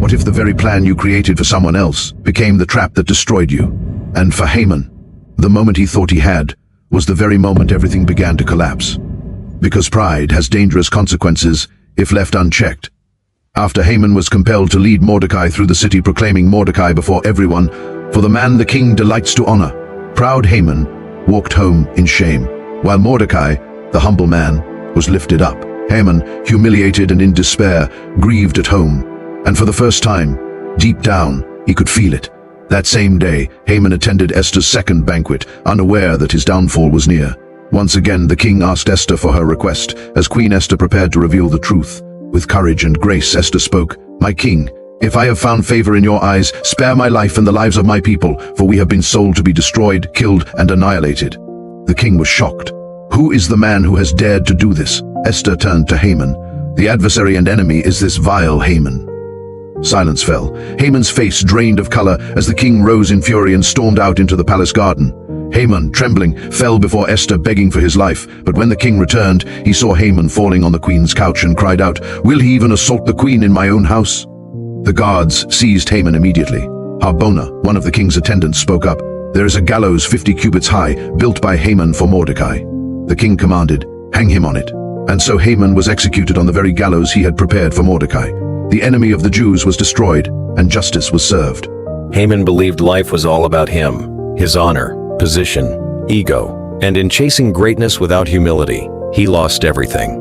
What if the very plan you created for someone else became the trap that destroyed you? And for Haman, the moment he thought he had was the very moment everything began to collapse. Because pride has dangerous consequences if left unchecked. After Haman was compelled to lead Mordecai through the city proclaiming Mordecai before everyone, "For the man the king delights to honor," proud Haman walked home in shame, while Mordecai, the humble man, was lifted up. Haman, humiliated and in despair, grieved at home, and for the first time, deep down, he could feel it. That same day, Haman attended Esther's second banquet, unaware that his downfall was near. Once again, the king asked Esther for her request, as Queen Esther prepared to reveal the truth. With courage and grace, Esther spoke, "My king, if I have found favor in your eyes, spare my life and the lives of my people, for we have been sold to be destroyed, killed, and annihilated." The king was shocked. Who is the man who has dared to do this? Esther turned to Haman. The adversary and enemy is this vile Haman. Silence fell. Haman's face drained of color as the king rose in fury and stormed out into the palace garden. Haman, trembling, fell before Esther, begging for his life. But when the king returned, he saw Haman falling on the queen's couch and cried out, "Will he even assault the queen in my own house?" The guards seized Haman immediately. Harbona, one of the king's attendants, spoke up, "There is a gallows 50 cubits high, built by Haman for Mordecai." The king commanded, "Hang him on it." And so Haman was executed on the very gallows he had prepared for Mordecai. The enemy of the Jews was destroyed, and justice was served. Haman believed life was all about him, his honor, position, ego, and in chasing greatness without humility, he lost everything.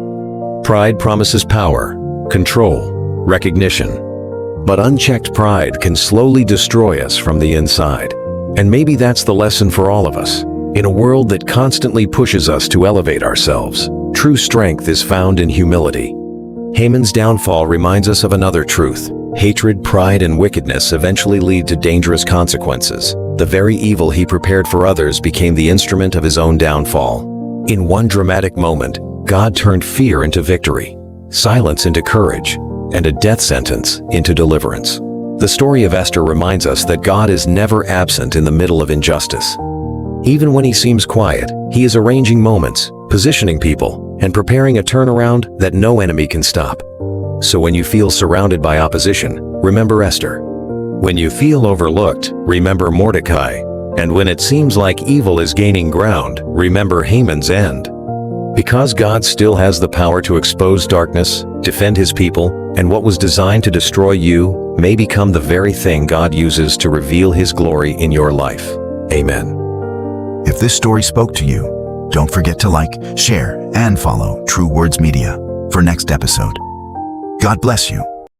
Pride promises power, control, recognition. But unchecked pride can slowly destroy us from the inside. And maybe that's the lesson for all of us. In a world that constantly pushes us to elevate ourselves, true strength is found in humility. Haman's downfall reminds us of another truth. Hatred, pride, and wickedness eventually lead to dangerous consequences. The very evil he prepared for others became the instrument of his own downfall. In one dramatic moment, God turned fear into victory, silence into courage, and a death sentence into deliverance. The story of Esther reminds us that God is never absent in the middle of injustice. Even when he seems quiet, he is arranging moments, positioning people, and preparing a turnaround that no enemy can stop. So when you feel surrounded by opposition, remember Esther. When you feel overlooked, remember Mordecai. And when it seems like evil is gaining ground, remember Haman's end. Because God still has the power to expose darkness, defend his people, and what was designed to destroy you may become the very thing God uses to reveal his glory in your life. Amen. If this story spoke to you, don't forget to like, share, and follow True Words Media for next episode. God bless you.